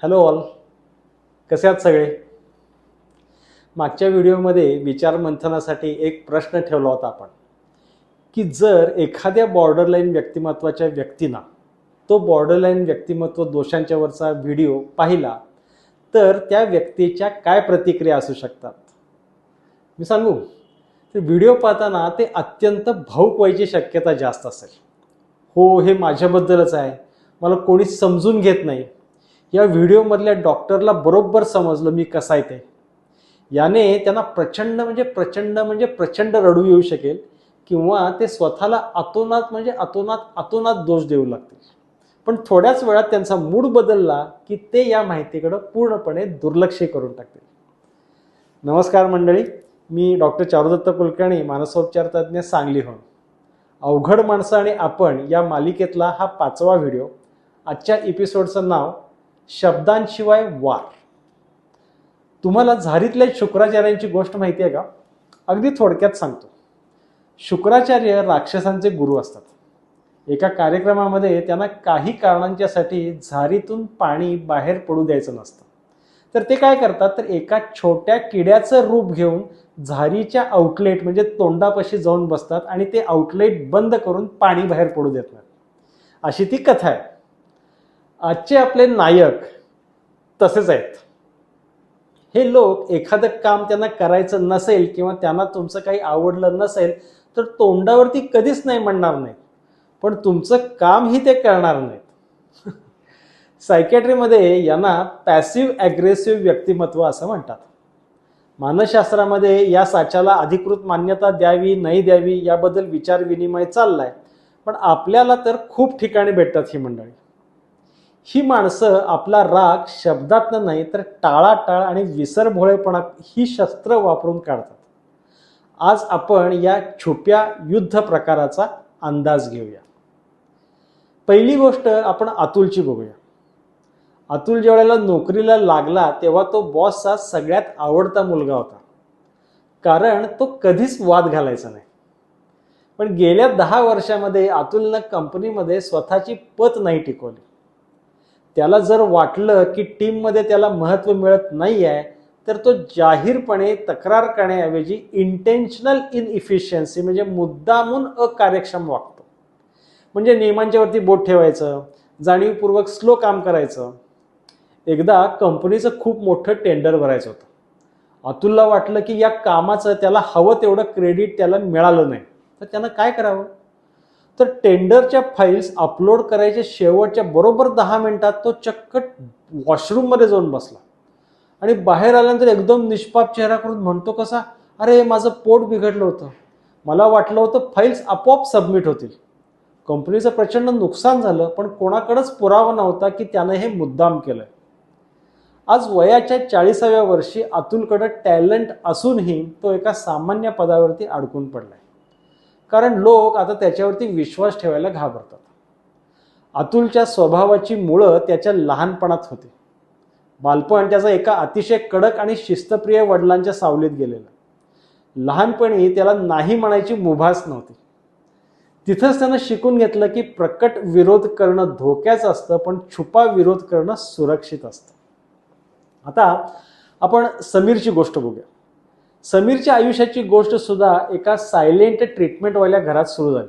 Hello all, कसे आहात सगळे? मागच्या व्हिडिओमध्ये विचार मंथनासाठी एक प्रश्न ठेवला होता आपण की जर एखाद्या बॉर्डरलाईन व्यक्तिमत्वाच्या व्यक्तींना तो बॉर्डरलाईन व्यक्तिमत्व दोषांच्यावरचा व्हिडिओ पाहिला तर त्या व्यक्तीच्या काय प्रतिक्रिया असू शकतात. मी सांगू, ते व्हिडिओ पाहताना ते अत्यंत भावुक व्हायची शक्यता जास्त असेल. हो, हे माझ्याबद्दलच आहे, मला कोणीच समजून घेत नाही, या व्हिडिओमधल्या डॉक्टरला बरोबर समजलं मी कसा आहे ते. याने त्यांना प्रचंड रडू येऊ शकेल किंवा ते स्वतःला अतोनात दोष देऊ लागतील. पण थोड्याच वेळात त्यांचा मूड बदलला की ते या माहितीकडे पूर्णपणे दुर्लक्ष करून टाकतील. नमस्कार मंडळी, मी डॉक्टर चारुदत्त कुलकर्णी, मानसोपचार तज्ज्ञ, सांगलीहून. अवघड माणसं आणि आपण या मालिकेतला हा 5वा व्हिडिओ. आजच्या एपिसोडचं नाव शब्दांशिवाय वार. तुम्हाला झारीतल्या शुक्राचार्यांची गोष्ट माहिती आहे का? अगदी थोडक्यात सांगतो. शुक्राचार्य राक्षसांचे गुरु असतात. एका कार्यक्रमामध्ये त्यांना काही कारणांच्यासाठी झारीतून पाणी बाहेर पडू द्यायचं नसतं. तर ते काय करतात, तर एका छोट्या किड्याचं रूप घेऊन झारीच्या आउटलेट म्हणजे तोंडापाशी जाऊन बसतात आणि ते आउटलेट बंद करून पाणी बाहेर पडू देत नाहीत. अशी ती कथा आहे. आजचे आपले नायक तसेच आहेत. हे लोक एखादं काम त्यांना करायचं नसेल किंवा त्यांना तुमचं काही आवडलं नसेल तर तोंडावरती कधीच नाही म्हणणार नाहीत, पण तुमचं कामही ते करणार नाहीत. सायकॅट्रीमध्ये यांना पॅसिव्ह ॲग्रेसिव्ह व्यक्तिमत्व असं म्हणतात. मानसशास्त्रामध्ये या साच्याला अधिकृत मान्यता द्यावी नाही द्यावी याबद्दल विचार विनिमय चाललाय, पण आपल्याला तर खूप ठिकाणी भेटतात ही मंडळी. ही माणसं आपला राग शब्दातनं नाही तर टाळाटाळ आणि विसरभोळेपणा ही शस्त्र वापरून काढतात. आज आपण या छुप्या युद्ध प्रकाराचा अंदाज घेऊया. पहिली गोष्ट आपण अतुलची बघूया. अतुल ज्यावेळेला नोकरीला लागला तेव्हा तो बॉसचा सगळ्यात आवडता मुलगा होता, कारण तो कधीच वाद घालायचा नाही. पण गेल्या 10 वर्षामध्ये अतुलनं कंपनीमध्ये स्वतःची पत नाही टिकवली. त्याला जर वाटलं की टीममध्ये त्याला महत्त्व मिळत नाही आहे तर तो जाहीरपणे तक्रार करण्याऐवजी इंटेन्शनल इनइफिशियन्सी म्हणजे मुद्दामून अकार्यक्षम वागतो. म्हणजे नियमांच्या वरती बोट ठेवायचं, जाणीवपूर्वक स्लो काम करायचं. एकदा कंपनीचं खूप मोठं टेंडर भरायचं होतं. अतुलला वाटलं की या कामाचं त्याला हवं तेवढं क्रेडिट त्याला मिळालं नाही, तर त्यानं काय करावं, तर टेंडरच्या फाईल्स अपलोड करायच्या शेवटच्या बरोबर 10 मिनिटात तो चक्क वॉशरूममध्ये जाऊन बसला आणि बाहेर आल्यानंतर एकदम निष्पाप चेहरा करून म्हणतो कसा, अरे माझं पोट बिघडलं होतं, मला वाटलं होतं फाईल्स आपोआप सबमिट होतील. कंपनीचं प्रचंड नुकसान झालं, पण कोणाकडेच पुरावा नव्हता की त्यानं हे मुद्दाम केलंय. आज वयाच्या 40व्या वर्षी अतुलकडे टॅलेंट असूनही तो एका सामान्य पदावरती अडकून पडलाय, कारण लोक आता त्याच्यावरती विश्वास ठेवायला घाबरतात. अतुलच्या स्वभावाची मुळं त्याच्या लहानपणात होती. बालपण त्याचा एका अतिशय कडक आणि शिस्तप्रिय वडिलांच्या सावलीत गेलेलं. लहानपणी त्याला नाही म्हणायची मुभास नव्हती. तिथंच त्यानं शिकून घेतलं की प्रकट विरोध करणं धोक्याचं असतं, पण छुपा विरोध करणं सुरक्षित असतं. आता आपण समीरची गोष्ट बघूया. समीरच्या आयुष्याची गोष्ट सुद्धा एका सायलेंट ट्रीटमेंटवाल्या घरात सुरू झाली.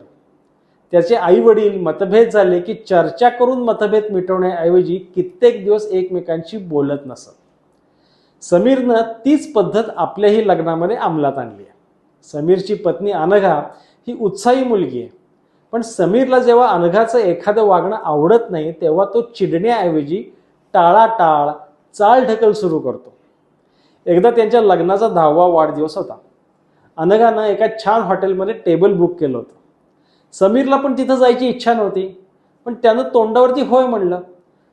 त्याचे आई वडील मतभेद झाले की चर्चा करून मतभेद मिटवण्याऐवजी कित्येक दिवस एकमेकांशी बोलत नसत. समीरनं तीच पद्धत आपल्याही लग्नामध्ये अंमलात आणली आहे. समीरची पत्नी अनघा ही उत्साही मुलगी आहे, पण समीरला जेव्हा अनघाचं एखादं वागणं आवडत नाही तेव्हा तो चिडण्याऐवजी टाळाटाळ चालढकल सुरू करतो. एकदा त्यांच्या लग्नाचा 10वा वाढदिवस होता. अनघानं एका छान हॉटेलमध्ये टेबल बुक केलं होतं. समीरला पण तिथं जायची इच्छा नव्हती, पण त्यानं तोंडावरती होय म्हणलं.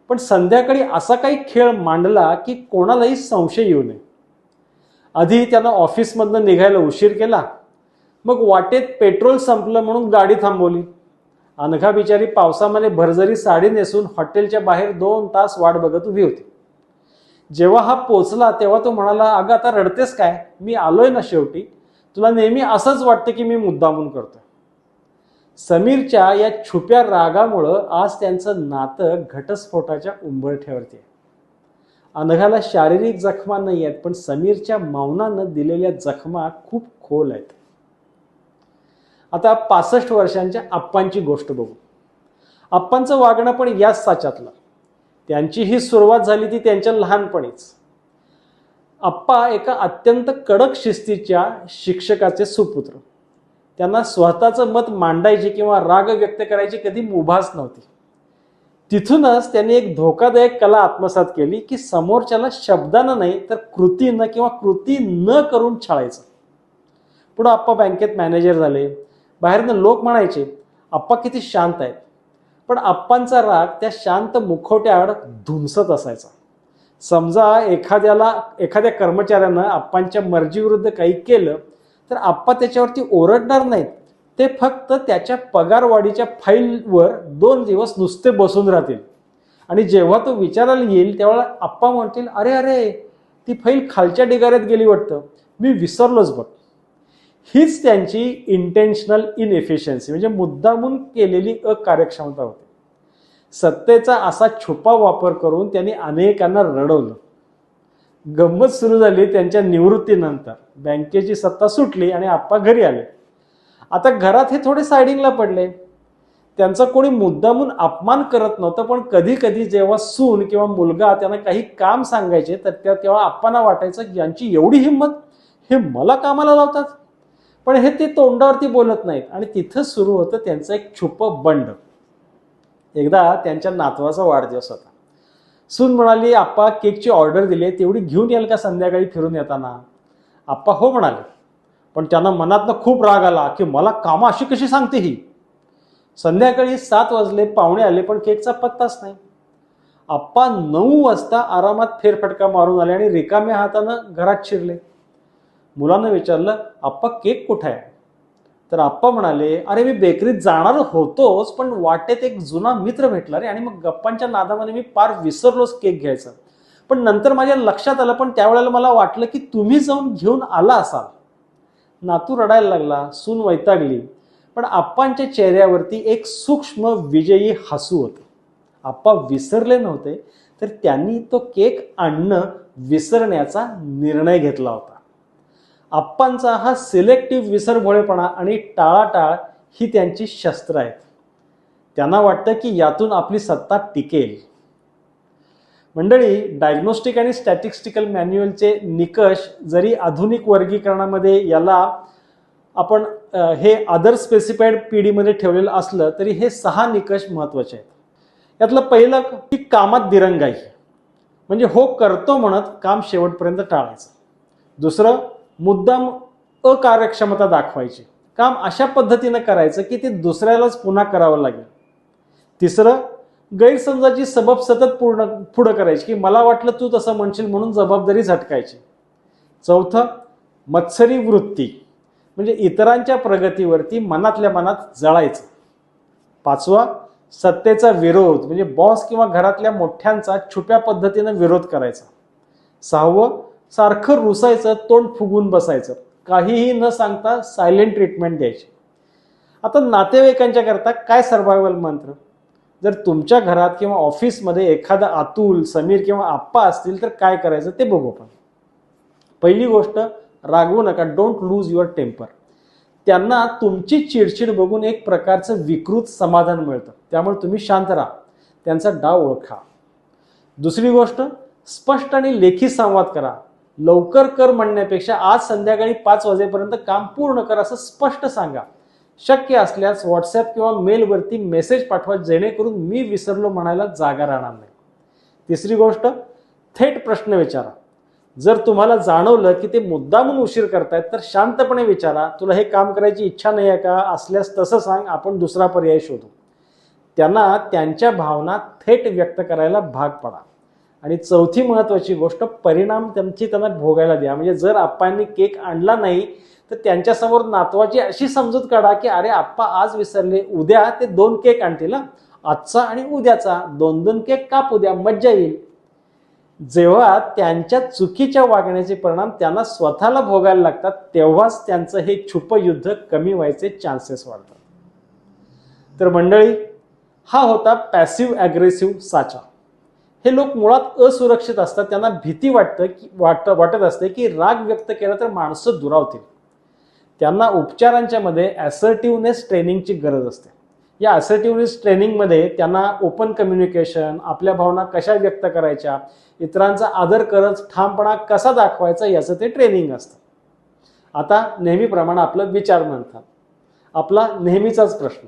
पण संध्याकाळी असा काही खेळ मांडला की कोणालाही संशय येऊ नये. आधी त्यानं ऑफिसमधनं निघायला उशीर केला, मग वाटेत पेट्रोल संपलं म्हणून गाडी थांबवली. अनघा बिचारी पावसामध्ये भरजरी साडी नेसून हॉटेलच्या बाहेर 2 तास वाट बघत उभी होती. जेव्हा हा पोचला तेव्हा तो म्हणाला, अगं आता रडतेस काय, मी आलोय ना शेवटी, तुला नेहमी असंच वाटतं की मी मुद्दामून करतोय. समीरच्या या छुप्या रागामुळं आज त्यांचं नातं घटस्फोटाच्या उंबरठ्यावरती आहे. अनघाला शारीरिक जखमा नाही आहेत, पण समीरच्या मौनानं दिलेल्या जखमा खूप खोल आहेत. आता 65 वर्षांच्या आप्पांची गोष्ट बघू. आप्पांचं वागणं पण याच साच्यातलं. त्यांची ही सुरुवात झाली ती त्यांच्या लहानपणीच. आप्पा एका अत्यंत कडक शिस्तीच्या शिक्षकाचे सुपुत्र. त्यांना स्वतःचं मत मांडायची किंवा राग व्यक्त करायची कधी मुभाच नव्हती. तिथूनच त्यांनी एक धोकादायक कला आत्मसात केली की समोरच्याला शब्दानं नाही तर कृतीनं किंवा कृती न करून छळायचं. पुढे आप्पा बँकेत मॅनेजर झाले. बाहेरनं लोक म्हणायचे आप्पा किती शांत आहेत, पण आप्पांचा राग त्या शांत मुखवट्याआड धुमसत असायचा. समजा एखाद्या कर्मचाऱ्यानं आप्पांच्या मर्जीविरुद्ध काही केलं तर आप्पा त्याच्यावरती ओरडणार नाहीत, ते फक्त त्याच्या पगारवाढीच्या फाईलवर 2 दिवस नुसते बसून राहतील. आणि जेव्हा तो विचारायला येईल तेव्हा आप्पा म्हणतील, अरे अरे ती फाईल खालच्या ढिगाऱ्यात गेली वाटतं, मी विसरलोच बघ. हीच त्यांची इंटेन्शनल इनएफिशियन्सी म्हणजे मुद्दामून केलेली अकार्यक्षमता होती. सत्तेचा असा छुपा वापर करून त्यांनी अनेकांना रडवलं. गंमत सुरू झाली त्यांच्या निवृत्तीनंतर. बँकेची सत्ता सुटली आणि आप्पा घरी आले. आता घरात हे थोडे सायडिंगला पडले. त्यांचा कोणी मुद्दामून अपमान करत नव्हतं, पण कधी कधी जेव्हा सून किंवा मुलगा त्यांना काही काम सांगायचे तर तेव्हा आप्पांना वाटायचं यांची एवढी हिंमत, हे मला कामाला लावतात. पण हे ते तोंडावरती बोलत नाहीत. आणि तिथं सुरू होतं त्यांचं एक छुपं बंड. एकदा त्यांच्या नातवाचा वाढदिवस होता. सून म्हणाली, आप्पा केकची ऑर्डर दिली, तेवढी घेऊन याल का संध्याकाळी फिरून येताना? आप्पा हो म्हणाले, पण त्यांना मनातनं खूप राग आला की मला कामं अशी कशी सांगते ही. संध्याकाळी 7 वाजले, पाहुणे आले, पण केकचा पत्ताच नाही. आप्पा 9 वाजता आरामात फेरफटका मारून आले आणि रिकाम्या हातानं घरात शिरले. मुलानं विचारलं, आप्पा केक कुठे आहे? तर आप्पा म्हणाले, अरे मी बेकरीत जाणार होतोच, पण वाटेत एक जुना मित्र भेटला रे, आणि मग गप्पांच्या नादामध्ये मी पार विसरलोच केक घ्यायचा. पण नंतर माझ्या लक्षात आलं, पण त्यावेळेला मला वाटलं की तुम्ही जाऊन घेऊन आला असाल. नातू रडायला लागला. सून वैतागली. पण आप्पांच्या चेहऱ्यावरती एक सूक्ष्म विजयी हसू होतं. आप्पा विसरले नव्हते, तर त्यांनी तो केक आणणं विसरण्याचा निर्णय घेतला होता. आप्पांचा हा सिलेक्टिव्ह विसरभोळेपणा आणि टाळाटाळ ही त्यांची शस्त्र आहेत. त्यांना वाटतं की यातून आपली सत्ता टिकेल. मंडळी, डायग्नोस्टिक आणि स्टॅटिस्टिकल मॅन्युअलचे निकष जरी आधुनिक वर्गीकरणामध्ये याला आपण हे अदर स्पेसिफाईड पीडीमध्ये ठेवलेलं असलं तरी हे 6 निकष महत्त्वाचे आहेत. यातलं पहिलं की कामात दिरंगाई, म्हणजे हो करतो म्हणत काम शेवटपर्यंत टाळायचं. दुसरं, मुद्दाम अकार्यक्षमता दाखवायची, काम अशा पद्धतीनं करायचं की ते दुसऱ्यालाच पुन्हा करावं लागेल. तिसरं, गैरसमजाची सबब सतत पुढं करायची की मला वाटलं तू तसं म्हणशील म्हणून जबाबदारी झटकायची. चौथं, मत्सरी वृत्ती, म्हणजे इतरांच्या प्रगतीवरती मनातल्या मनात जळायचं. 5वा, सत्तेचा विरोध, म्हणजे बॉस किंवा घरातल्या मोठ्यांचा छुप्या पद्धतीनं विरोध करायचा. 6वं, सारखं रुसायचं, तोंड फुगून बसायचं, काहीही न सांगता सायलेंट ट्रीटमेंट द्यायची. आता नातेवाईकांच्या करता काय सर्व्हायवल मंत्र? जर तुमच्या घरात किंवा ऑफिसमध्ये एखादा अतुल, समीर किंवा आप्पा असतील तर काय करायचं ते बघू आपण. पहिली गोष्ट, रागवू नका. Don't lose your temper. त्यांना तुमची चिडचिड बघून एक प्रकारचं विकृत समाधान मिळतं, त्यामुळे तुम्ही शांत राहा, त्यांचा डाव ओळखा. दुसरी गोष्ट, स्पष्ट आणि लेखी संवाद करा. लवकर कर म्हणण्यापेक्षा आज संध्याकाळी 5 वाजेपर्यंत काम पूर्ण कर असं स्पष्ट सांगा. शक्य असल्यास व्हॉट्सॲप किंवा मेलवरती मेसेज पाठवा, जेणेकरून मी विसरलो म्हणायला जागा राहणार नाही. तिसरी गोष्ट, थेट प्रश्न विचारा. जर तुम्हाला जाणवलं की ते मुद्दामून उशीर करतायत तर शांतपणे विचारा, तुला हे काम करायची इच्छा नाही आहे का? असल्यास तसं सांग, आपण दुसरा पर्याय शोधू. त्यांना त्यांच्या भावना थेट व्यक्त करायला भाग पडा. आणि चौथी महत्त्वाची गोष्ट, परिणाम त्यांना भोगायला द्या. म्हणजे जर आप्पांनी केक आणला नाही तर त्यांच्यासमोर नातवाची अशी समजूत काढा की अरे आप्पा आज विसरले, उद्या ते 2 केक आणतील, आजचा आणि उद्याचा 2-2 केक कापू द्या, मज्जा येईल. जेव्हा त्यांच्या चुकीच्या वागण्याचे परिणाम त्यांना स्वतःला भोगायला लागतात तेव्हाच त्यांचं हे छुपं युद्ध कमी व्हायचे चान्सेस वाढतात. तर मंडळी, हा होता पॅसिव्ह ॲग्रेसिव्ह साचा. हे लोक मुळात असुरक्षित असतात. त्यांना भीती वाटत असते की राग व्यक्त केला तर माणसं दुरावतील. त्यांना उपचारांच्या मध्ये असर्टिव्हनेस ट्रेनिंगची गरज असते. या असर्टिव्हनेस ट्रेनिंगमध्ये त्यांना ओपन कम्युनिकेशन, आपल्या भावना कशा व्यक्त करायच्या, इतरांचा आदर करत ठामपणा कसा दाखवायचा याचं ते ट्रेनिंग असतं. आता नेहमीप्रमाणे आपलं विचार मंथन, आपला नेहमीचाच प्रश्न.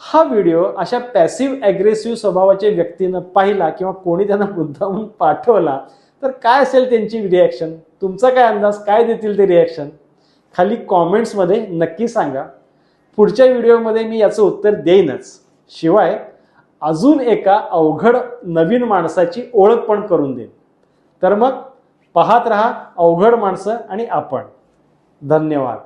हा व्हिडिओ अशा पॅसिव्ह ॲग्रेसिव्ह स्वभावाच्या व्यक्तीनं पाहिला किंवा कोणी त्यांना मुद्दामून पाठवला तर काय असेल त्यांची रिॲक्शन? तुमचा काय अंदाज, काय देतील ते रिॲक्शन? खाली कॉमेंट्समध्ये नक्की सांगा. पुढच्या व्हिडिओमध्ये मी याचं उत्तर देईनच, शिवाय अजून एका अवघड नवीन माणसाची ओळख पण करून देईन. तर मग पाहत रहा अवघड माणसं आणि आपण. धन्यवाद.